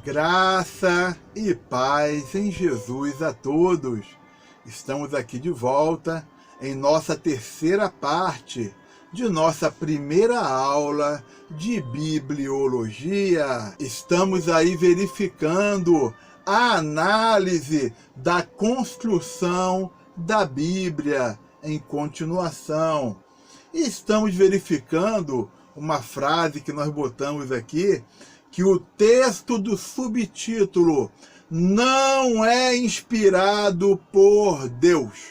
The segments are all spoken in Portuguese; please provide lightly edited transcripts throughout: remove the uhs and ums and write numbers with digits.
Graça e paz em Jesus a todos. Estamos aqui de volta em nossa terceira parte de nossa primeira aula de bibliologia. Estamos aí verificando a análise da construção da Bíblia em continuação. E estamos verificando uma frase que nós botamos aqui, que o texto do subtítulo não é inspirado por Deus.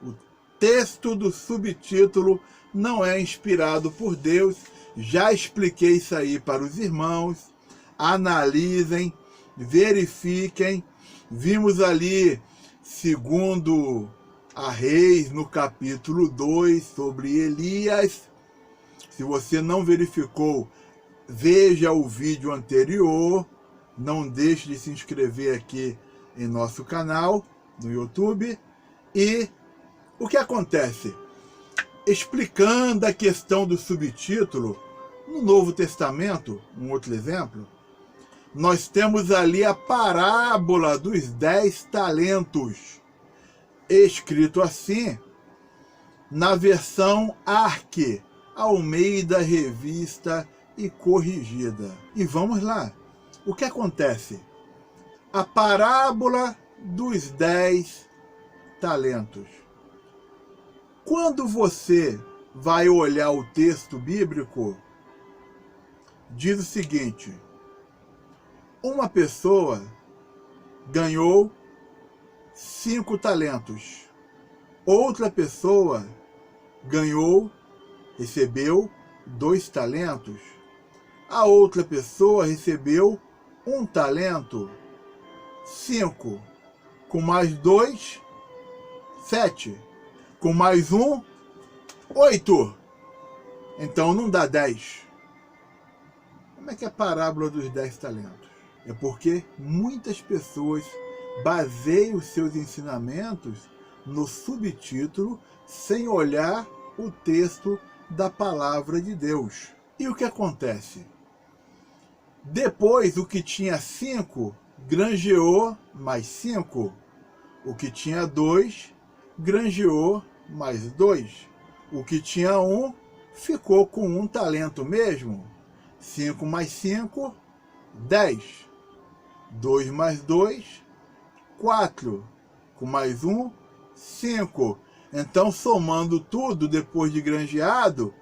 O texto do subtítulo não é inspirado por Deus. Já expliquei isso aí para os irmãos. Analisem, verifiquem. Vimos ali, segundo a Reis, no capítulo 2, sobre Elias. Se você não verificou, veja o vídeo anterior. Não deixe de se inscrever aqui em nosso canal no YouTube. E o que acontece? Explicando a questão do subtítulo, no Novo Testamento, um outro exemplo, nós temos ali a parábola dos 10 talentos, escrito assim, na versão Arque, Almeida Revista e Corrigida. E vamos lá. O que acontece? A parábola dos 10 talentos. Quando você vai olhar o texto bíblico, diz o seguinte: uma pessoa ganhou 5 talentos. Outra pessoa recebeu 2 talentos. A outra pessoa recebeu 1 talento. 5. Com mais 2, 7. Com mais 1, 8. Então não dá 10. Como é que é a parábola dos 10 talentos? É porque muitas pessoas baseiam os seus ensinamentos no subtítulo sem olhar o texto da palavra de Deus. E o que acontece? Depois, o que tinha 5 granjeou mais 5. O que tinha 2 granjeou mais 2. O que tinha 1 ficou com 1 talento mesmo. 5 mais 5, 10. 2 mais 2, 4. Com mais 1, 5. Então, somando tudo, depois de granjeado,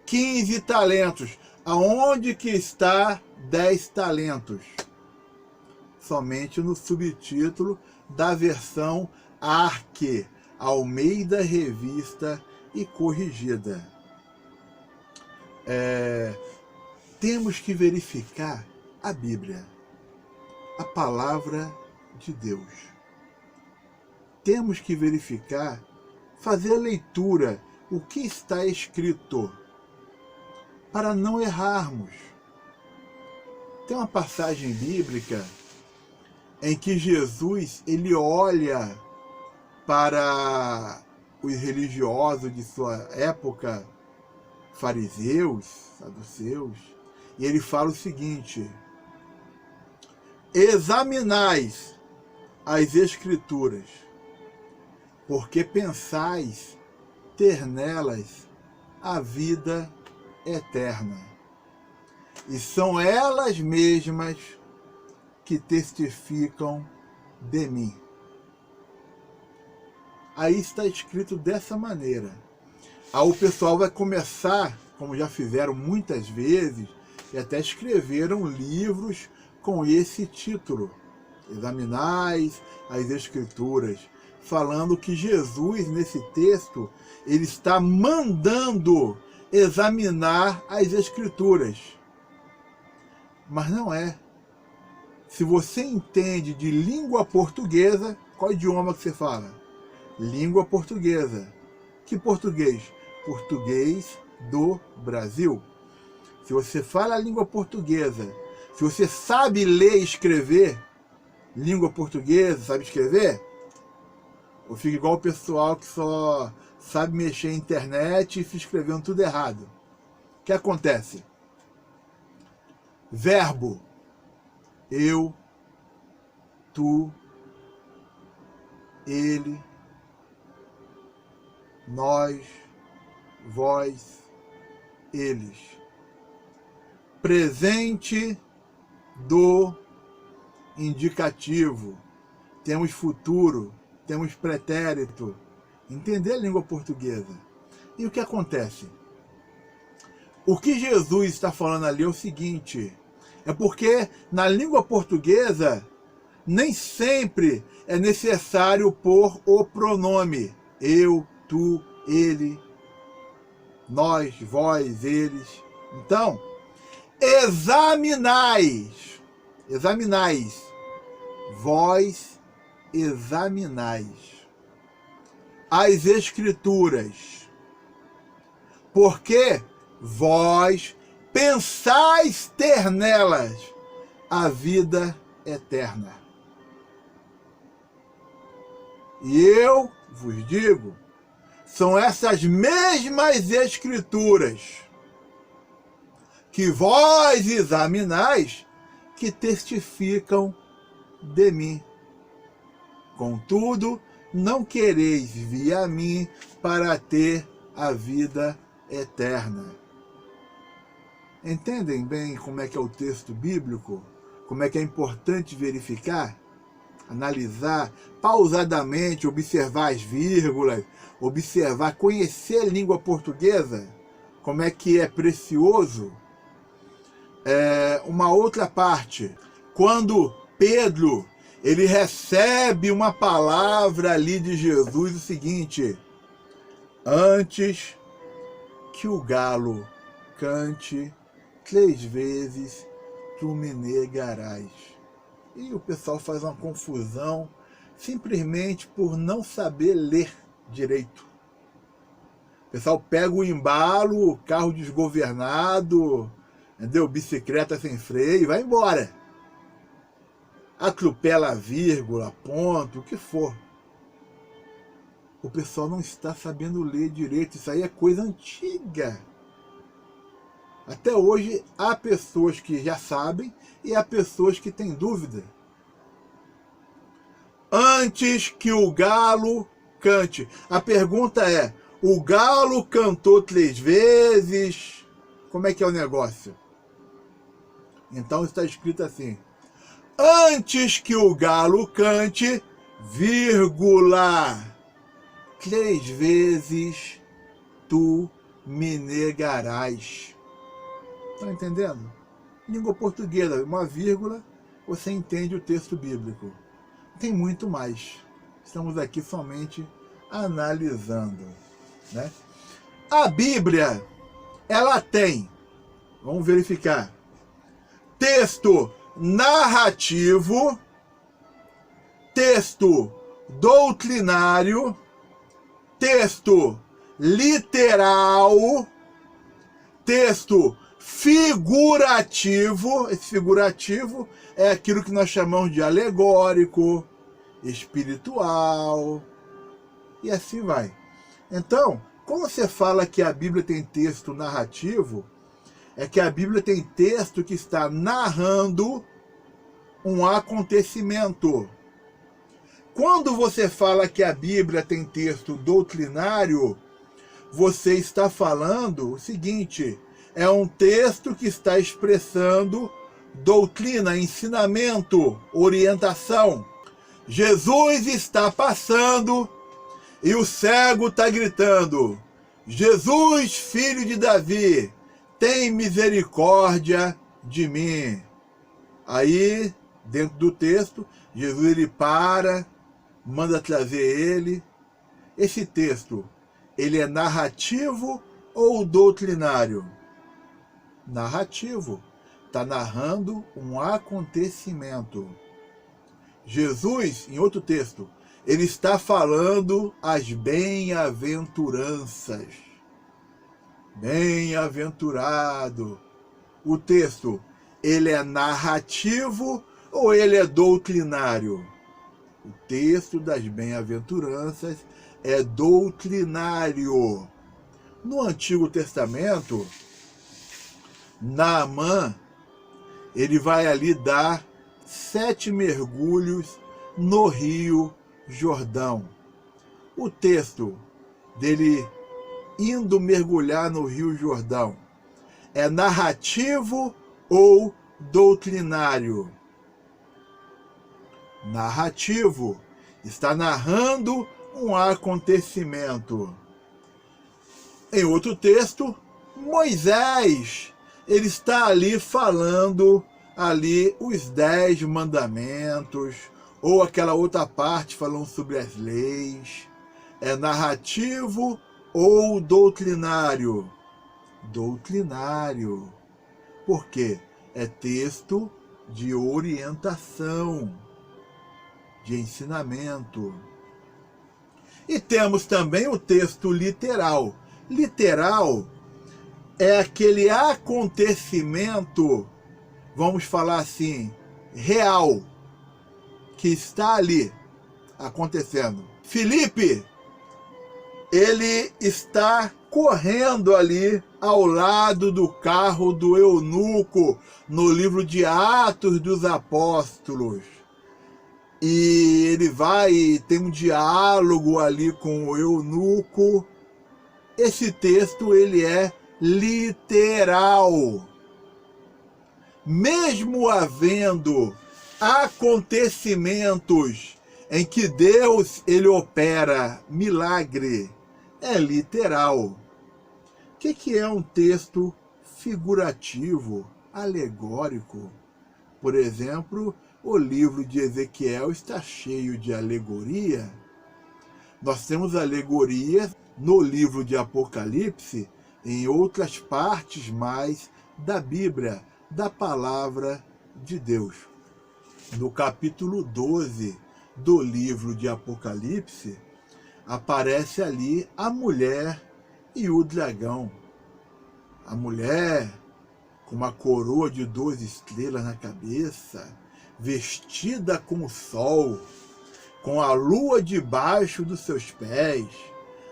15 talentos. Aonde que está 10 talentos? Somente no subtítulo da versão Arque, Almeida Revista e Corrigida. Temos que verificar a Bíblia, a palavra de Deus. Temos que verificar, fazer a leitura, o que está escrito, para não errarmos. Tem uma passagem bíblica em que Jesus ele olha para os religiosos de sua época, fariseus, saduceus, e ele fala o seguinte: examinais as Escrituras, porque pensais ter nelas a vida eterna. E são elas mesmas que testificam de mim. Aí está escrito dessa maneira. Aí o pessoal vai começar, como já fizeram muitas vezes, e até escreveram livros com esse título: Examinais as Escrituras, falando que Jesus, nesse texto, ele está mandando examinar as Escrituras. Mas não é. Se você entende de língua portuguesa, qual idioma que você fala? Língua portuguesa. Que português? Português do Brasil. Se você fala a língua portuguesa, se você sabe ler e escrever língua portuguesa, sabe escrever, ou fica igual o pessoal que só sabe mexer na internet e fica escrevendo tudo errado. O que acontece? Verbo. eu, tu, ele, nós, vós, eles. Presente do indicativo. Temos futuro, temos pretérito. Entender a língua portuguesa. E o que acontece? O que Jesus está falando ali é o seguinte, é porque na língua portuguesa nem sempre é necessário pôr o pronome eu, tu, ele, nós, vós, eles. Então, examinais, vós examinais as Escrituras, porque vós pensais ter nelas a vida eterna. E eu vos digo, são essas mesmas Escrituras que vós examinais que testificam de mim. Contudo, não quereis vir a mim para ter a vida eterna. Entendem bem como é que é o texto bíblico? Como é que é importante verificar, analisar pausadamente, observar as vírgulas, observar, conhecer a língua portuguesa, como é que é precioso. Uma outra parte, quando Pedro ele recebe uma palavra ali de Jesus, o seguinte: antes que o galo cante 3 vezes, tu me negarás. E o pessoal faz uma confusão simplesmente por não saber ler direito. O pessoal pega o embalo, o carro desgovernado, entendeu? Bicicleta sem freio e vai embora. Atropela a vírgula, ponto, o que for. O pessoal não está sabendo ler direito. Isso aí é coisa antiga. Até hoje há pessoas que já sabem e há pessoas que têm dúvida. Antes que o galo cante. A pergunta é, o galo cantou 3 vezes? Como é que é o negócio? Então está escrito assim: antes que o galo cante, vírgula, 3 vezes tu me negarás. Está entendendo? Língua portuguesa, uma vírgula, você entende o texto bíblico. Tem muito mais. Estamos aqui somente analisando, né? A Bíblia, ela tem, vamos verificar, texto narrativo, texto doutrinário, texto literal, texto figurativo. Esse figurativo é aquilo que nós chamamos de alegórico, espiritual, e assim vai. Então, quando você fala que a Bíblia tem texto narrativo, é que a Bíblia tem texto que está narrando um acontecimento. Quando você fala que a Bíblia tem texto doutrinário, você está falando o seguinte: é um texto que está expressando doutrina, ensinamento, orientação. Jesus está passando e o cego está gritando: Jesus, filho de Davi, tem misericórdia de mim. Aí, dentro do texto, Jesus ele para, manda trazer ele. Esse texto, ele é narrativo ou doutrinário? Narrativo. Está narrando um acontecimento. Jesus, em outro texto, ele está falando as bem-aventuranças. Bem-aventurado. O texto, ele é narrativo ou ele é doutrinário? O texto das bem-aventuranças é doutrinário. No Antigo Testamento, Naamã, ele vai ali dar 7 mergulhos no Rio Jordão. O texto dele indo mergulhar no Rio Jordão é narrativo ou doutrinário? Narrativo. Está narrando um acontecimento. Em outro texto, Moisés, ele está ali falando ali os 10 mandamentos, ou aquela outra parte falando sobre as leis. É narrativo ou doutrinário? Doutrinário. Por quê? É texto de orientação, de ensinamento. E temos também o texto literal. Literal é aquele acontecimento, vamos falar assim, real, que está ali acontecendo. Filipe, ele está correndo ali ao lado do carro do eunuco no livro de Atos dos Apóstolos. E ele vai e tem um diálogo ali com o eunuco. Esse texto ele é literal. Mesmo havendo acontecimentos em que Deus ele opera milagre, é literal. O que é um texto figurativo, alegórico? Por exemplo, o livro de Ezequiel está cheio de alegoria. Nós temos alegorias no livro de Apocalipse, em outras partes mais da Bíblia, da palavra de Deus. No capítulo 12 do livro de Apocalipse, aparece ali a mulher e o dragão. A mulher com uma coroa de 12 estrelas na cabeça, vestida com o sol, com a lua debaixo dos seus pés.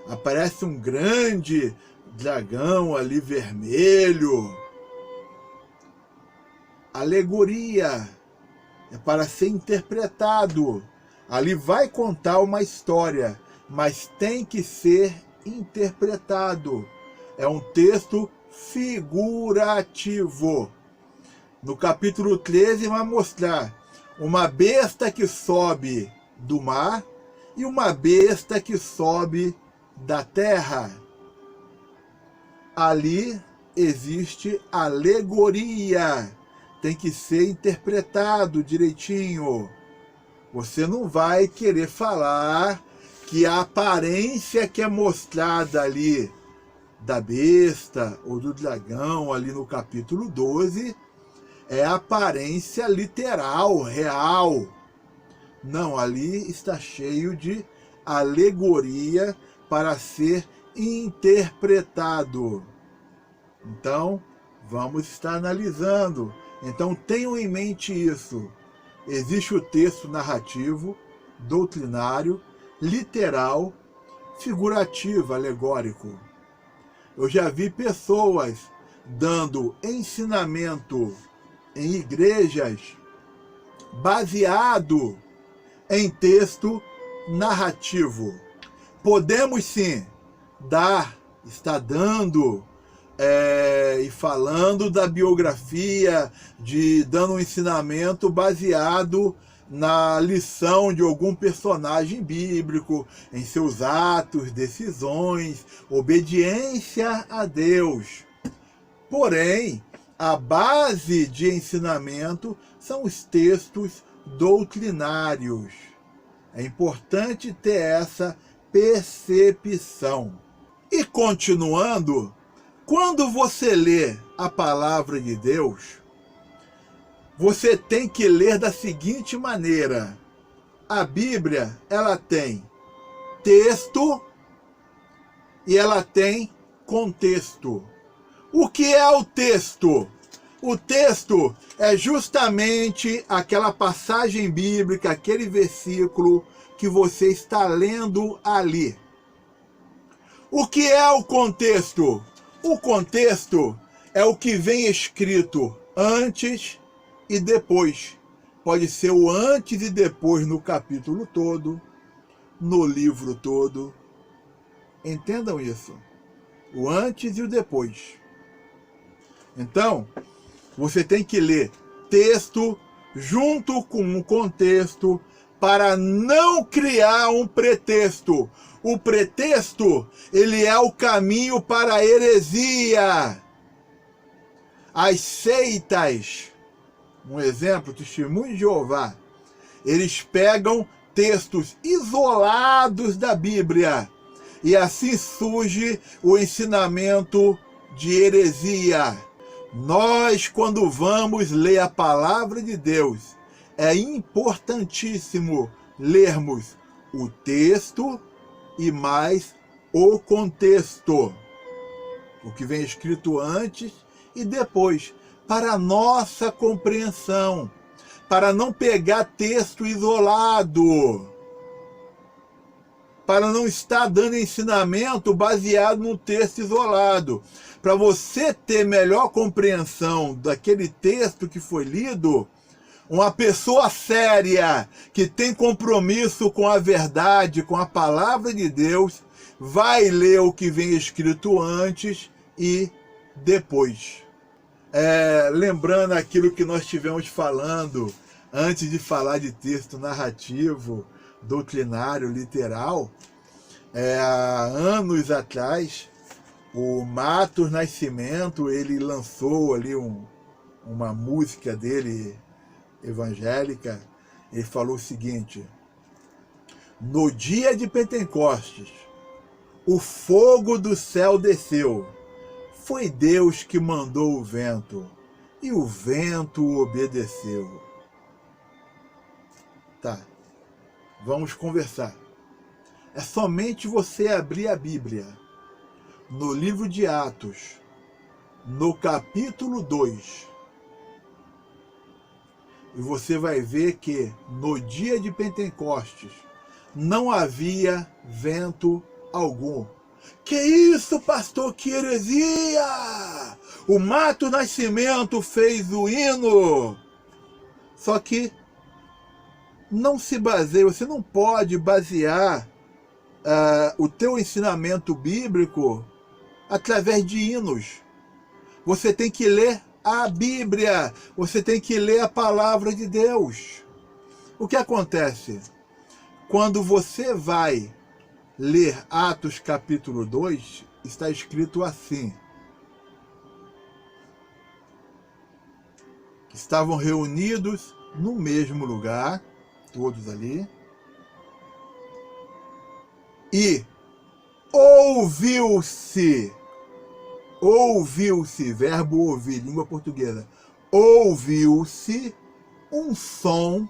Aparece um grande dragão ali vermelho. Alegoria é para ser interpretado. Ali vai contar uma história, mas tem que ser interpretado. É um texto figurativo. No capítulo 13 vai mostrar uma besta que sobe do mar e uma besta que sobe da terra. Ali existe alegoria. Tem que ser interpretado direitinho. Você não vai querer falar que a aparência que é mostrada ali da besta ou do dragão ali no capítulo 12 é a aparência literal, real. Não, ali está cheio de alegoria para ser interpretado. Então, vamos estar analisando. Então, tenham em mente isso. Existe o texto narrativo, doutrinário, literal, figurativo, alegórico. Eu já vi pessoas dando ensinamento em igrejas baseado em texto narrativo. Podemos sim estar dando e falando da biografia, dando um ensinamento baseado na lição de algum personagem bíblico, em seus atos, decisões, obediência a Deus. Porém, a base de ensinamento são os textos doutrinários. É importante ter essa percepção. E continuando, quando você lê a palavra de Deus, você tem que ler da seguinte maneira. A Bíblia, ela tem texto e ela tem contexto. O que é o texto? O texto é justamente aquela passagem bíblica, aquele versículo que você está lendo ali. O que é o contexto? O contexto é o que vem escrito antes e depois, pode ser o antes e depois no capítulo todo, no livro todo. Entendam isso. O antes e o depois. Então, você tem que ler texto junto com o contexto para não criar um pretexto. O pretexto, ele é o caminho para a heresia. As seitas, um exemplo, Testemunho de Jeová, eles pegam textos isolados da Bíblia e assim surge o ensinamento de heresia. Nós, quando vamos ler a palavra de Deus, é importantíssimo lermos o texto e mais o contexto. O que vem escrito antes e depois, para a nossa compreensão, para não pegar texto isolado, para não estar dando ensinamento baseado no texto isolado. Para você ter melhor compreensão daquele texto que foi lido, uma pessoa séria, que tem compromisso com a verdade, com a palavra de Deus, vai ler o que vem escrito antes e depois. Lembrando aquilo que nós estivemos falando antes de falar de texto narrativo, doutrinário, literal, há anos atrás, o Matos Nascimento, ele lançou ali uma música dele, evangélica. Ele falou o seguinte: no dia de Pentecostes, o fogo do céu desceu. Foi Deus que mandou o vento, e o vento obedeceu. Tá, vamos conversar. É somente você abrir a Bíblia, no livro de Atos, no capítulo 2, e você vai ver que no dia de Pentecostes não havia vento algum. Que isso, pastor, que heresia! O Matos Nascimento fez o hino. Só que não se baseia, você não pode basear o teu ensinamento bíblico através de hinos. Você tem que ler a Bíblia, você tem que ler a palavra de Deus. O que acontece? Quando você vai ler Atos capítulo 2, está escrito assim: estavam reunidos no mesmo lugar, todos ali, e ouviu-se, verbo ouvir, língua portuguesa, ouviu-se um som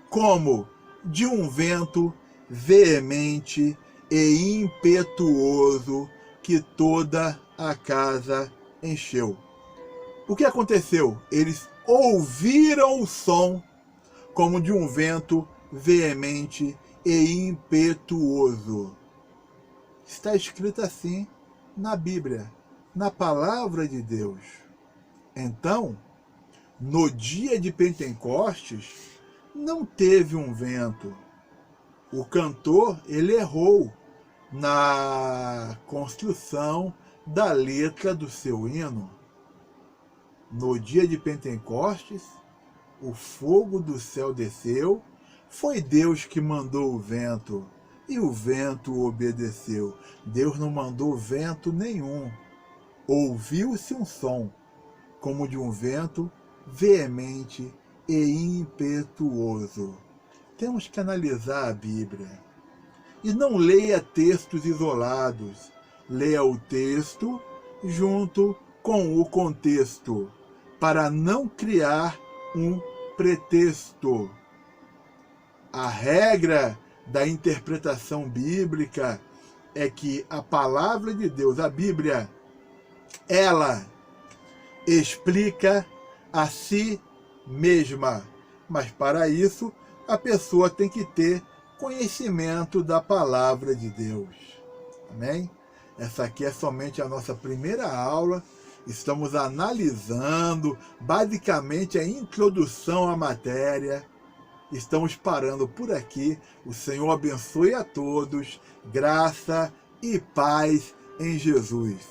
como de um vento veemente e impetuoso que toda a casa encheu. O que aconteceu? Eles ouviram o som como de um vento veemente e impetuoso. Está escrito assim na Bíblia, na palavra de Deus. Então, no dia de Pentecostes, não teve um vento. O cantor, ele errou na construção da letra do seu hino. No dia de Pentecostes, o fogo do céu desceu, foi Deus que mandou o vento, e o vento obedeceu. Deus não mandou vento nenhum. Ouviu-se um som, como de um vento veemente e impetuoso. Temos que analisar a Bíblia. E não leia textos isolados. Leia o texto junto com o contexto, para não criar um pretexto. A regra da interpretação bíblica é que a palavra de Deus, a Bíblia, ela explica a si mesma. Mas para isso, a pessoa tem que ter conhecimento da palavra de Deus. Amém? Essa aqui é somente a nossa primeira aula Estamos analisando basicamente a introdução à matéria. Estamos parando por aqui. O Senhor abençoe a todos. Graça e paz em Jesus.